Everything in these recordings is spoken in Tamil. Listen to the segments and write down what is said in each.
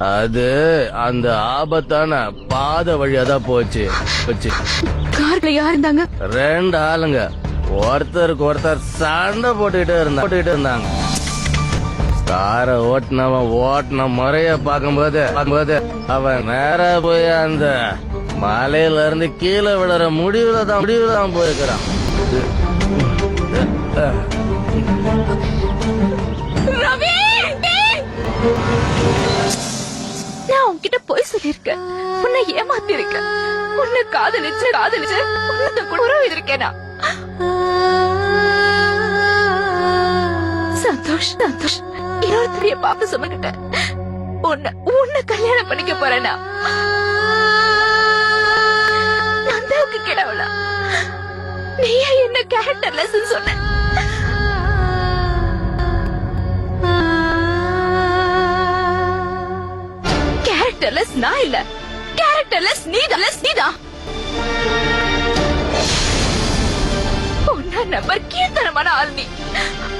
அது அந்த ஆபத்தான பாதை வழியாதான் போச்சு. கார்ல யார் இருந்தாங்க? 2 ஆளுங்க ஒருத்தருக்கு ஒருத்தர் சண்டை போட்டுக்கிட்டே இருந்தாங்க. காரை ஓட்டின முறைய பார்க்கும்போது அவன் நேர போய் அந்த மலையில இருந்து கீழே விழுற முடிவுல தான் போயிருக்கிறான். ரவி, நான் உன்கிட்ட போய் சொல்லிருக்கேன், உன்னை ஏமாத்தி இருக்கேன், உன்னை காதலிச்சு உன்னை கூட உறவு இருக்கேனா? சந்தோஷ் இன்னொருத்தரைய பாப்ப சுமக்கிட்ட உன்னை கல்யாணம் பண்ணிக்க போறேனா? நந்தாவுக்கு கிடவளா நீயா என்ன கேரக்டர்லெஸ் சொன்ன? கேரக்டர்லெஸ் நான் இல்ல, கேரக்டர்லெஸ் நீதான். உன்ன நம்பர் கீழ்த்தரமான ஆள்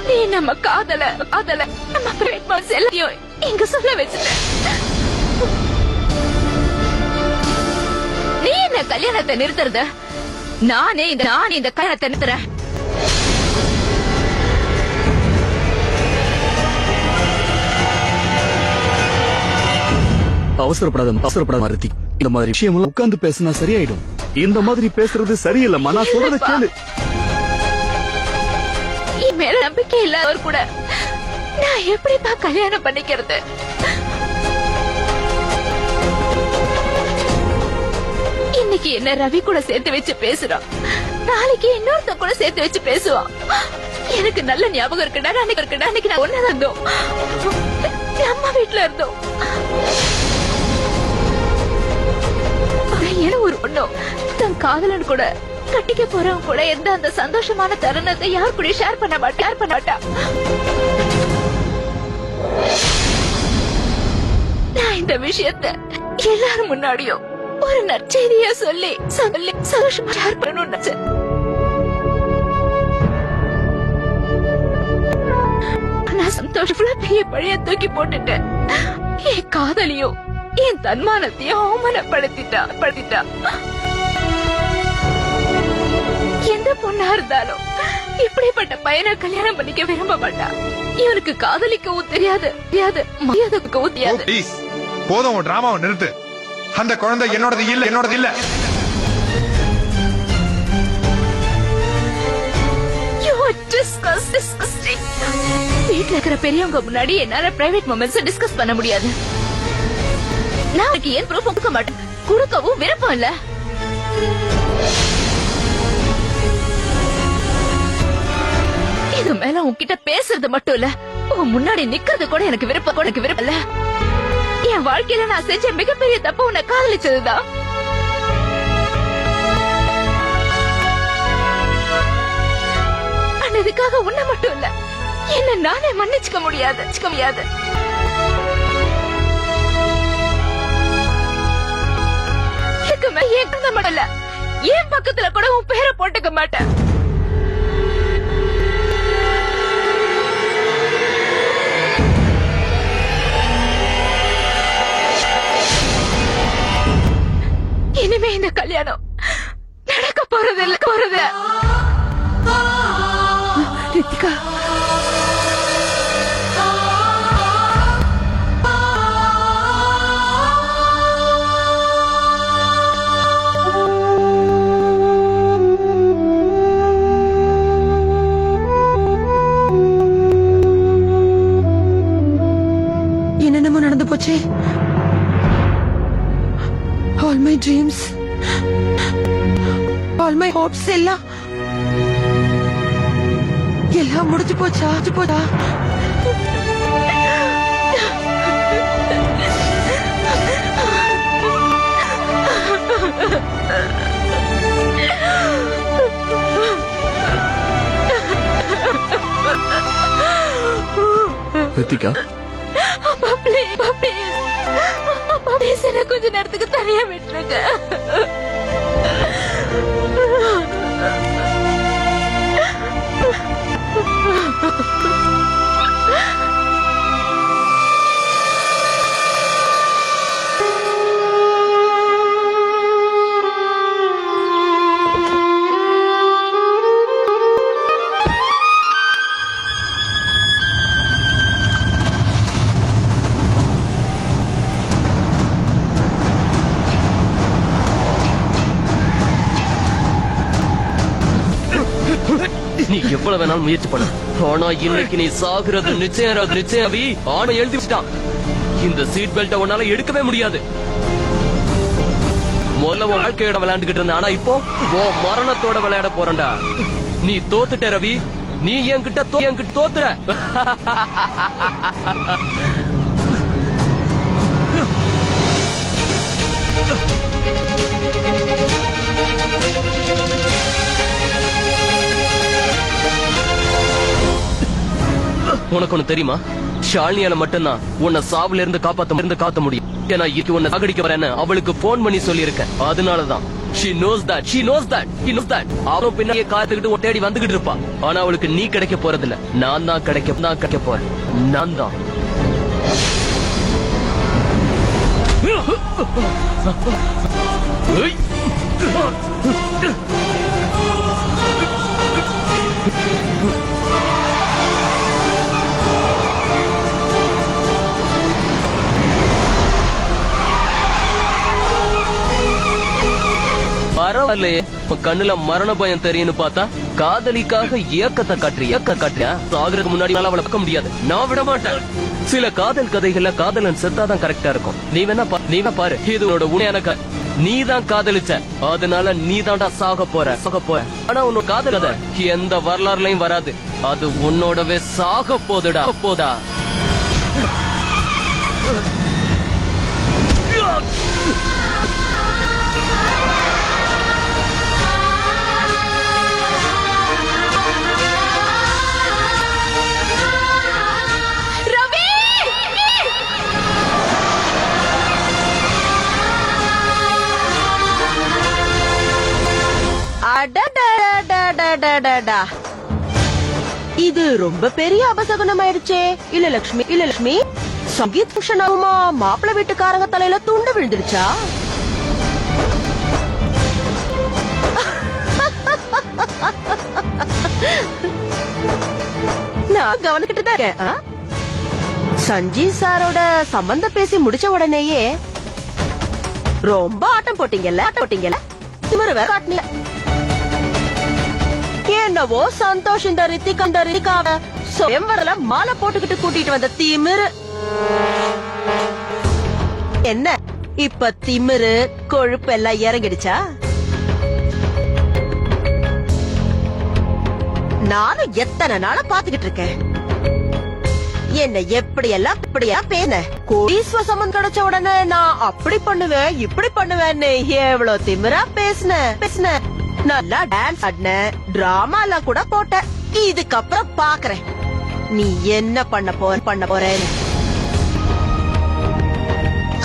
நீ நம்ம காதல நம்ம பிரேட்மான்ஸ் எல்லாத்தையும் இங்க சொல்ல வச்சுட்ட. நீ என்ன கல்யாணத்தை நிறுத்துறத? நானே இந்த கல்யாணத்தை நிறுத்துறேன். அவசரப்படாத மாருதி. இந்த மாதிரி விஷயம் உட்கார்ந்து பேசினா சரியாயிடும். இந்த மாதிரி பேசுறது சரியில்லைம்மா. நான் சொல்றத கேளு. மேல நம்பிக்கை இல்லாதவர் கூட நான் எப்படிப்பா கல்யாணம் பண்ணிக்கிறது? இன்னைக்கு என்ன ரவி கூட சேர்த்து வச்சு பேசுறான், நாளைக்கு இன்னொருத்த கூட சேர்த்து வச்சு பேசுவான். எனக்கு நல்ல ஞாபகம் இருக்குடா, அன்னைக்கு நான் ஒண்ணு இருந்தோம், நம்ம வீட்டுல இருந்தோம். ஒரு பொண்ணும் தன் காதலன் கூட கட்டிக்க போறவங்க கூட எந்த அந்த சந்தோஷமான தருணத்தை யார் கூட ஷேர் பண்ண மாட்டா. நான் இந்த விஷயத்தை எல்லாரும் முன்னாடியும் ஒரு நற்செய்தியா சொல்லி சந்தோஷமா ஷேர் பண்ணணும்னு நினைச்சேன். நான் சந்தோஷமா பெரிய பழைய தூக்கி போட்டுட்டேன். என் காதலியும் என் தன்மானத்தையும் அவமானப்படுத்திட்டா. எந்த பொண்ணா இருந்தாலும் இப்படிப்பட்ட பையனை கல்யாணம் பண்ணிக்க விரும்ப மாட்டா. இவனுக்கு காதலிக்கவும் தெரியாது, மரியாதைக்கவும் தெரியாது. போதும், டிராமாவை நிறுத்து. அந்த குழந்தை என்னோடது இல்ல. வீட்டுல இருக்கிற பெரியவங்க முன்னாடி என்னால பிரைவேட் மொமெண்ட்ஸ் டிஸ்கஸ் பண்ண முடியாது. நான் ஏன் ப்ரூஃப் கொடுக்க மாட்டேன், கொடுக்கவும் விருப்பம் இல்ல. இது மேல உன்கிட்ட பேசுறது மட்டும் இல்ல, உன் முன்னாடி நிக்கிறது கூட எனக்கு விருப்பம் இல்ல. என் வாழ்க்கையில நான் செஞ்ச மிகப்பெரிய தப்பு உன்னை காதலிச்சதுதான். அதுக்காக உன்னை மட்டும் இல்ல, என்ன நானே மன்னிச்சுக்க முடியாது. என் பக்கத்துல கூட உன் பேரை போட்டுக்க மாட்டேன். இனிமே இந்த கல்யாணம் நடக்க போறது. ரித்திகா, என்னென்னமோ நடந்து போச்சு. All my dreams, all my hopes எல்லாம் முடிஞ்சு போச்சா? ரித்திகா, கொஞ்ச நேரத்துக்கு தனியா விட்டுருங்க. எவ்வளவு வேணாலும் முயற்சி பண்ண. ஆனா இன்னைக்கு நீ சாகுறது நிச்சயம் நிச்சயம் ரவி. ஆனா எழுதி வச்சுட்டான். இந்த சீட் பெல்ட்டை உன்னால எடுக்கவே முடியாது. முதல்ல உன் வாழ்க்கையோட விளையாண்டுகிட்டு இருந்த, ஆனா இப்போ உன் மரணத்தோட விளையாட போறண்டா. நீ தோத்துட்ட ரவி. நீ என்கிட்ட தோத்துற. உனக்கு ஒண்ணு தெரியுமா? ஷாலினியால மட்டும்தான் உன்னை சாவுல இருந்து காப்பாத்த முடியும். ஏன்னா இது உன்னை சாகடிக்க வரேன்னு அவளுக்கு போன் பண்ணி சொல்லி இருக்கேன். அதனாலதான் she knows that அவளும் பின்னாடியே காத்துக்கிட்டு தேடி வந்துகிட்டு இருப்பா. ஆனா அவளுக்கு நீ கிடைக்க போறதில்ல. நான் தான் கிடைக்க போறேன். நான் தான். பரவாயில்லையே, கண்ணுல மரண பயம் தெரியும்னு பார்த்தா காதலிக்காக ஏக்கத்தை காட்டுறியா? சாகுறதுக்கு முன்னாடி அவளை பார்க்க முடியாது. நான் விட மாட்டேன். சில காதல் கதைகள்ல காதலன் செத்தாதான் கரெக்டா இருக்கும். நீ வேணா பாரு. இது உன்னோட உண்மையான நீ தான் காதலிச்ச. அதனால நீ தான்டா சாக போற. ஆனா உன்னோட காதல் கதை எந்த வரலாறுலயும் வராது. அது உன்னோடவே சாக போதா. இது ரொம்ப பெரிய அபசகுனம் ஆயிடுச்சே. இல்ல லட்சுமி சங்கீத் ஃபங்க்ஷன் ஆகுமா? மாப்பிள்ளை வீட்டுக்காரங்க தலையில துண்டு விழுந்துருச்சா? நான் கவனிக்கிட்டு தான் இருக்கேன். சஞ்சீவ் சாரோட சம்பந்தம் பேசி முடிச்ச உடனேயே ரொம்ப ஆட்டம் போட்டீங்கல்ல. திமிரு வேற காட்டினீங்க. என்னவோ சந்தோஷ் இந்த ரித்திகாவ சுயம்வரல மாலை போட்டுக்கிட்டு கூட்டிட்டு வந்த திமிரு. என்ன இப்ப திமிரு கொழுப்பு எல்லாம் இறங்கிடுச்சா? நானும் எத்தனை நாள பாத்துக்கிட்டு இருக்கேன். என்ன எப்படியெல்லாம் பேச கோடீஸ்வர சம்பந்தம் கிடைச்ச உடனே நான் அப்படி பண்ணுவேன் இப்படி பண்ணுவேன்னு எவ்வளவு திமிரா பேசின. நல்லா டான்ஸ் ஆடின, டிராமால கூட போட்ட. இதுக்கப்புறம் பாக்குறேன் நீ என்ன பண்ண போறேன்னு.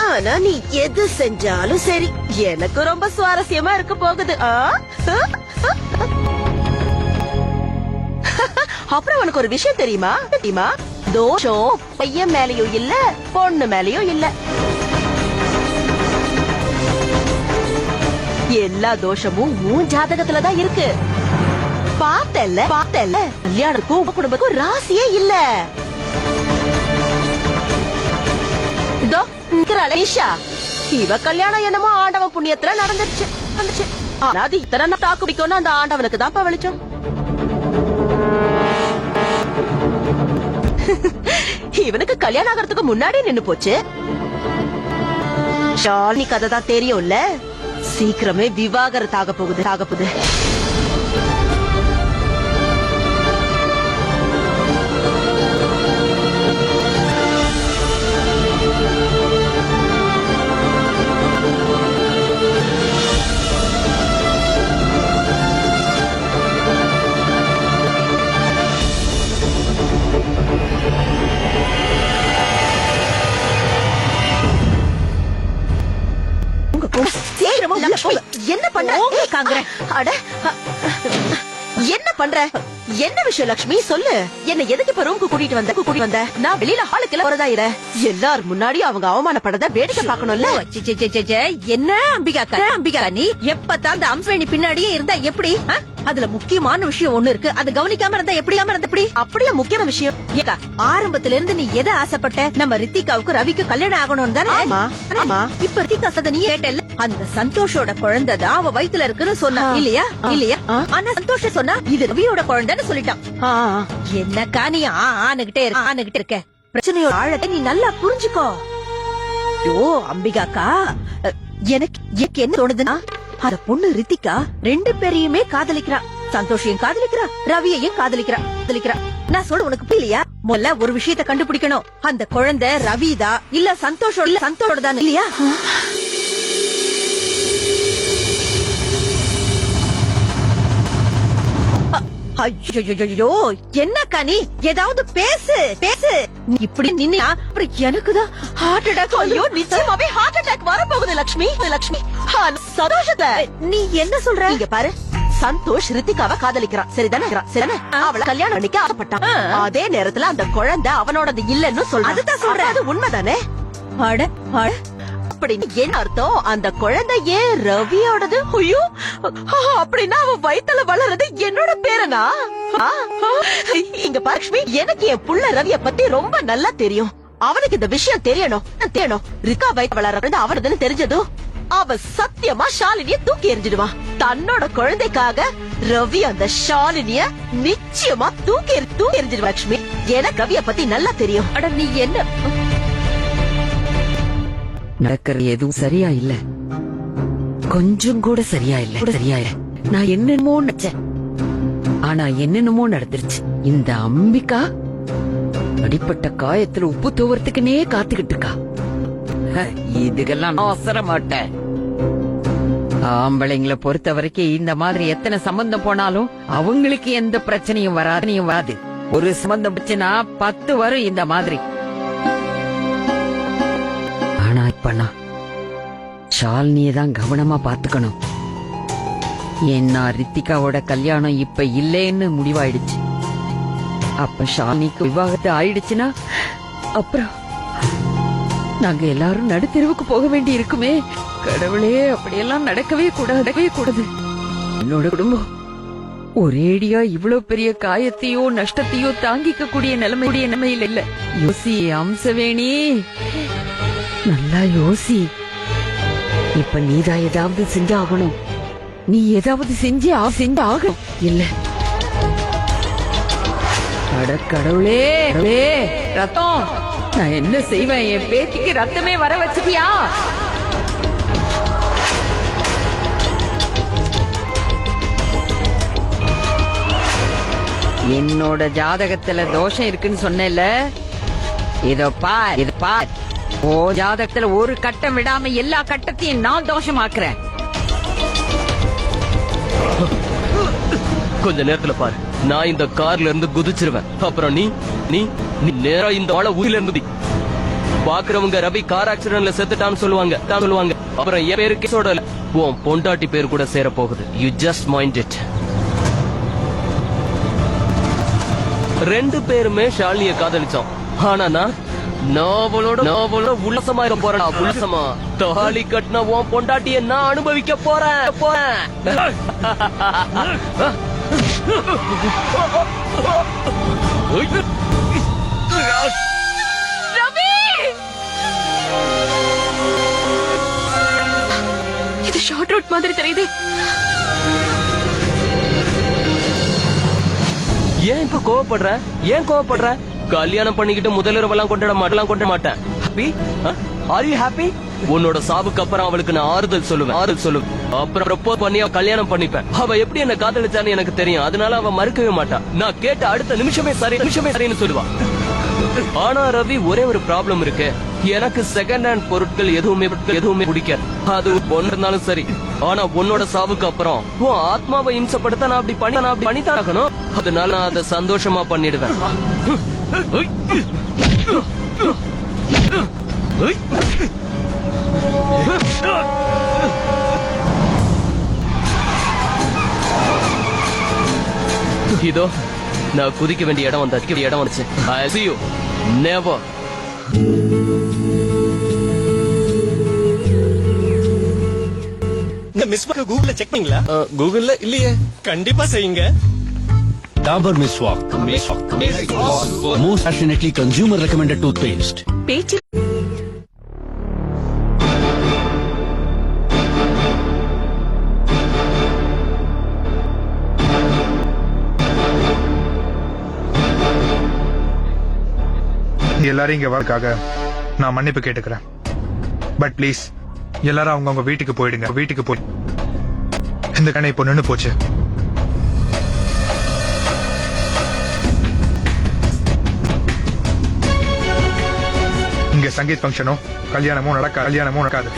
ஆனா நீ எது செஞ்சாலும் சரி எனக்கு ரொம்ப சுவாரஸ்யமா இருக்க போகுது. அப்புறம் உனக்கு ஒரு விஷயம் தெரியுமா? தோஷம் பையன் மேலயும் இல்ல பொண்ணு மேலயும் இல்ல. எல்லா தோஷமும் உன் ஜாதகத்துலதான் இருக்கு. பார்த்தல கல்யாணத்துக்கும் குடும்பத்துக்கும் ராசியே இல்ல. இவ கல்யாணம் என்னமோ ஆண்டவ புண்ணியத்துல நடந்துருச்சு. ஆனா அது இத்தனை தாக்கு பிடிக்கும்னு அந்த ஆண்டவனுக்கு தான் பவளிச்சோம். இவனுக்கு கல்யாணம் ஆகிறதுக்கு முன்னாடி நின்னு போச்சு. ஷாலினி கதை தான் தெரியும்ல. சீக்கிரமே விவாகரத்து ஆக போகுது. என்ன பண்ற? என்ன விஷயம் லட்சுமி சொல்லு. என்ன எதுக்கு இப்ப ரூமுக்கு கூட்டிட்டு வந்த? நான் வெளியில ஹாலுக்கு போறதா இரு. எல்லாரும் முன்னாடி அவங்க அவமானப்படத வேடிக்கை பாக்கணும்ல. என்ன அம்பிகா நீ எப்பதான் அந்த அம்சவேணி பின்னாடியே இருந்தா எப்படி? அதுல முக்கியமான விஷயம் ஒண்ணு இருக்கு. அது கவனிக்காம இருந்தா எப்படி அப்படியே முக்கியமான விஷயம். ஏக்கா, ஆரம்பத்துல இருந்து நீ எதை ஆசைப்பட்ட? நம்ம ரித்திகாவுக்கு ரவிக்கு கல்யாணம் ஆகணும் தானே? ஆமா. இப்ப ரித்திகா சத நீ கேட்டல, அந்த சந்தோஷோட குழந்தை தான் அவ வயித்துல இருக்குன்னு சொன்னா இல்லையா? ஆனா சந்தோஷ சொன்னா இது ரவியோட குழந்தைன்னு சொல்லிட்டான். என்னக்கா நீ ஆனுகிட்டே இருக்க? பிரச்சனையோட ஆழத்தை நீ நல்லா புரிஞ்சுக்கோ. ஐயோ அம்பிகாக்கா, எனக்கு என்ன தோணுதுன்னா, அந்த பொண்ணு ரித்திகா 2 பேரையுமே காதலிக்கிறா. சந்தோஷையும் காதலிக்கிறா, ரவியையும் காதலிக்கிறா. நான் சொல்ல உனக்கு புரியலையா? முதல்ல ஒரு விஷயத்த கண்டுபிடிக்கணும். அந்த குழந்தை ரவிதா இல்ல சந்தோஷோட தான் இல்லையா? ஐயோ என்னக்கா நீ ஏதாவது பேசு. நீ இப்படி நின்னா அப்புறம் எனக்குதான் ஹார்ட் அட்டாக். ஐயோ நிச்சயமாவே ஹார்ட் அட்டாக் வரப்போகுது லட்சுமி. சந்தோஷத்தை நீ என்ன சொல்ற? இங்க பாரு, சந்தோஷ் ரித்திகாவை காதலிக்கிறான், சரிதானே? அவளை கல்யாணம் பண்ணிக்க ஆசைப்பட்டான். அதே நேரத்துல அந்த குழந்தை அவனோடது இல்லன்னு சொல்றான். அதுதான் சொல்றேன், அது உண்மைதானே? அப்படி என்ன அர்த்தம்? அந்த குழந்தை ஏன் ரவியோடது? ஐயோ, அப்படின்னா அவன் வயித்துல வளர்றது என்னோட பேரனா? இங்க லட்சுமி, எனக்கு என் புள்ள ரவிய பத்தி ரொம்ப நல்லா தெரியும். அவனுக்கு இந்த விஷயம் தெரியணும். ரிக்கா வயித்து வளர்றது அவனதுன்னு தெரிஞ்சதும் அவ சத்தியமா ஷாலினிய தூக்கி எறிஞ்சிடுவான். தன்னோட குழந்தைக்காக ரவி அந்த ஷாலினிய நிச்சயமா தூக்கி எறிஞ்சிடுவா. லட்சுமி, எனக்கு ரவிய பத்தி நல்லா தெரியும். அட நீ என்ன நடக்கிறது எதுவும் சரியா இல்ல, கொஞ்சம் கூட சரியா இல்ல. நான் என்னென்னமோ நினைச்சேன், ஆனா என்னென்னமோ நடந்துருச்சு. இந்த அம்பிகா அடிப்பட்ட காயத்துல உப்பு தூவறதுக்குனே காத்துக்கிட்டு இருக்கா. இதுக்கெல்லாம் நான் அவசர மாட்டேன். ஆம்பளைங்களை பொறுத்த வரைக்கும் இந்த மாதிரி எத்தனை சம்பந்தம் போனாலும் அவங்களுக்கு எந்த பிரச்சனையும் வராது. ஒரு சம்பந்தம் போச்சுன்னா 10 வரும் இந்த மாதிரி. ஆனா இப்ப நான் ஷாலினியை தான் கவனமா பாத்துக்கணும். ஏன்னா ரித்திகாவோட கல்யாணம் இப்ப இல்லேன்னு முடிவாயிடுச்சு. அப்ப ஷாலினிக்கு விவாகத்து ஆயிடுச்சுன்னா அப்புறம் நாங்க எல்லாரும் நடுத்தெருவுக்கு போக வேண்டி இருக்குமே. கடவுளே, அப்படியெல்லாம் நடக்கவே கூடாது. என்னோட குடும்பம் ஒரேடியா இவ்வளவு பெரிய காயத்தையோ நஷ்டத்தையோ தாங்கிக்க கூடிய நிலைமையில இல்ல. யோசி அம்சவேணி, நல்லா யோசி. இப்ப நீதான் ஏதாவது செஞ்சாகணும். நீ ஏதாவது செஞ்சு ஆகணும். இல்ல அட கடவுளே, ரத்தம், நான் என்ன செய்வேன்? என் பேத்திக்கு ரத்தமே வர வச்சுட்டியா? என்னோட ஜாதகத்துல தோஷம் இருக்குன்னு சொன்னேன்ல, இதோ பார். ஓ ஜாதகத்துல ஒரு கட்டம் விடாம எல்லா கட்டத்தையும் நான் தோஷமாக்குறேன். கொஞ்ச நேரத்துல பாரு, நான் இந்த கார்ல இருந்து குதிச்சிருவேன். அப்புறம் நீ நீ நீ நேரா இந்த ஆள ஊர்ல இருந்து பாக்குறவங்க ரவி கார் ஆக்சிடென்ட்ல செத்துட்டான்னு சொல்லுவாங்க. அப்புறம் என் பேரு கேஸோட உன் பொண்டாட்டி பேர் கூட சேர போகுது. You just mind it. 2 பேருமே ஷாலினிய காதலிச்சோம். ஆனா நான் அவளோட உல்லாசமா இருக்க போறேன். உல்லாசமா தாலி கட்டின உன் பொண்டாட்டிய நான் அனுபவிக்க போறேன். ரவி, இது ஷார்ட் ரூட் மாதிரி தெரியுது. ஏன் இப்ப கோவப்படுற? கல்யாணம் பண்ணிக்கிட்டு முதலிரவெல்லாம் கொண்டாட மாட்டேன். ஹாப்பி? Are you happy? உன்னோட சாவுக்கு அப்புறம் அவளுக்கு நான் ஆறுதல் சொல்லுவேன். அப்புறம் ப்ரப்போஸ் பண்ணி அவ கல்யாணம் பண்ணிப்பேன். அவ எப்படி என்ன காதலிச்சான்னு எனக்கு தெரியும். அதனால அவ மறுக்கவே மாட்டா. நான் கேட்ட அடுத்த நிமிஷமே சரின்னு சொல்லுவா. ஆனா ரவி, ஒரே ஒரு ப்ராப்ளம் இருக்கு. எனக்கு செகண்ட் ஹேண்ட் பொருட்கள் எதுவுமே பிடிக்காது. அது பொண்ணு இருந்தாலும் சரி. ஆனா உன்னோட சாவுக்கு அப்புறம் உன் ஆத்மாவை இம்சப்படுத்த நான் அப்படி பண்ணித்தான் ஆகணும். அதனால நான் அதை சந்தோஷமா பண்ணிடுவேன். இதோ நான் குதிக்க வேண்டிய இடம் வந்துச்சு. I see you. Never. Miss கூகுள்ல செக் பண்ணீங்களா? கூகுள்ல இல்லையே. கண்டிப்பா செய்யுங்க. டாபர் மிஸ்வாக் most passionately consumer recommended toothpaste. பேச்சு எல்லாரும் இங்க வரக்காக நான் மன்னிப்பு கேட்டுக்கிறேன். பட் ப்ளீஸ் எல்லாரும் அவங்கவுங்க வீட்டுக்கு போயிடுங்க. வீட்டுக்கு போய் இந்த கணை இப்போ நின்னு போச்சு. இங்க சங்கீத் ஃபங்க்ஷனும் கல்யாணமும் நடக்காது.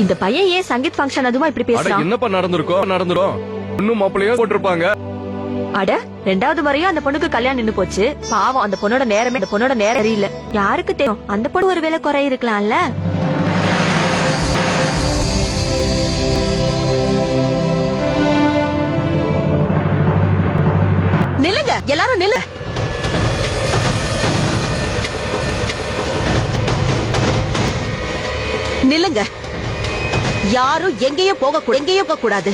இந்த பையன் ஏன் சங்கீத் ஃபங்க்ஷன் அதுமா இப்படி பேசுறான்? என்னப்பா நடந்துரும் இன்னும் மாப்பிள்ளையா போட்டிருப்பாங்க. அட ரெண்டாவது முறையும் அந்த பொண்ணுக்கு கல்யாணம் நின்னு போச்சு. பாவம் அந்த பொண்ணோட நேரம் சரியில்லை. யாருக்கு தெரியும், அந்த பொண்ணு ஒரு வேளை குறை இருக்கலாம்ல. நில்லுங்க, எல்லாரும் நில்லு. நில்லுங்க. யாரும் எங்கேயும் போக கூடாது.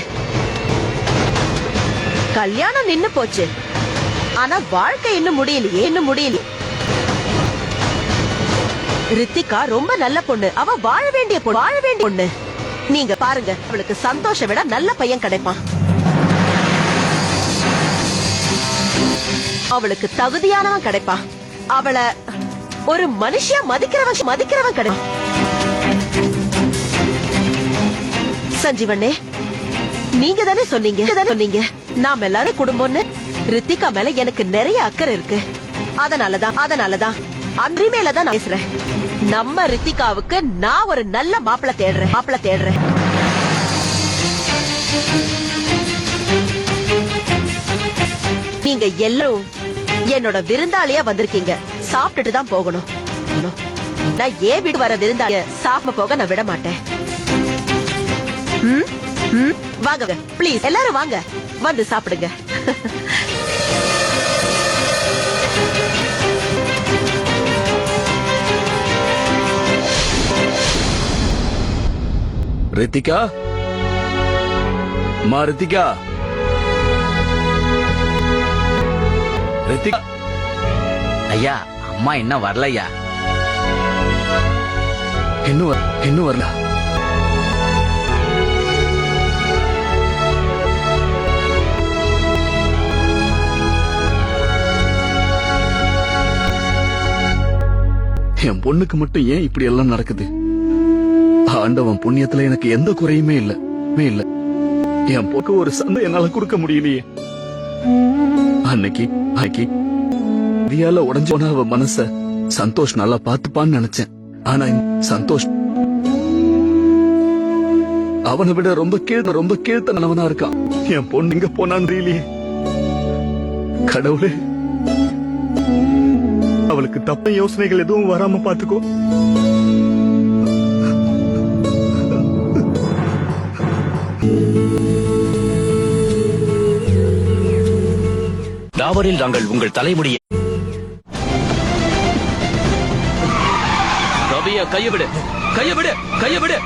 கல்யாணம் நின்னு போச்சு, ஆனா வாழ்க்கை இன்னும் முடியலையே. ரித்திகா ரொம்ப நல்ல பொண்ணு. அவ வாழ வேண்டிய பொண்ணு. நீங்க பாருங்க, அவளுக்கு சந்தோஷம் விட நல்ல பையன் கிடைப்பான். அவளுக்கு தகுதியானவன் கிடைப்பான். அவளை ஒரு மனுஷியா மதிக்கிறவன் கிடைப்பான். சஞ்சீவனே, நீங்க தானே சொன்னீங்க நாம எல்லாரும் குடும்பம்னு. ரித்திகா மேல எனக்கு நிறைய அக்கறை இருக்கு. அதனாலதான் அன்றி மேலதான் நான் பேசுறேன். நம்ம ரித்திகாவுக்கு நான் ஒரு நல்ல மாப்பிள தேடுறேன். நீங்க எல்லாரும் என்னோட விருந்தாளியா வந்திருக்கீங்க. சாப்பிட்டுட்டு தான் போகணும். நான் ஏன் வீடு வர விருந்தாளிய சாப்பிட போக நான் விட மாட்டேன். வாங்க ப்ளீஸ், எல்லாரும் வாங்க, வந்து சாப்பிடுங்க. ரித்திகா, ரித்திகா, ஐயா, அம்மா என்ன வரலையா? இன்னும் வரல. என் பொண்ணுக்கு மட்டும் ஏன் இப்படி எல்லாம் நடக்குது? ஆண்டவன் புண்ணியத்துல எனக்கு எந்த குறையுமே இல்ல. என் பொண்ணு ஒரு சந்தை என்னால கொடுக்க முடியலையே. அன்னைக்கு வியால உடஞ்சு போன அவ மனச சந்தோஷ் நல்லா பாத்துப்பான்னு நினைச்சேன். ஆனா சந்தோஷ் அவனை விட ரொம்ப கீழ்த்தனவனா இருக்கான். என் பொண்ணு இங்க போனான்னு தெரியலையே. கடவுளே, அவளுக்கு தப்ப யோசனைகள் எதுவும் வராம பாத்துக்கோ. டாபரில் நாங்கள் உங்கள் தலைமுடியை ரவியா, கைய விடு.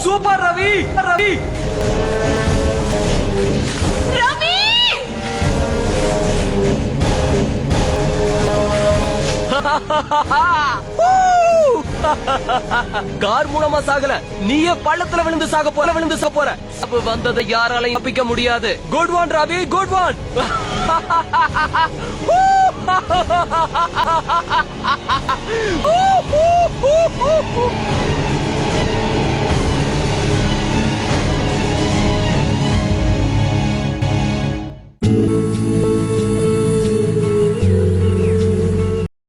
சூப்பர் ரவி ரவி ரவி கார் மூலமா சாகல, நீயே பள்ளத்துல விழுந்து சாக போற. அப்ப வந்ததை யாராலையும் தப்பிக்க முடியாது. Good one Ravi, good one.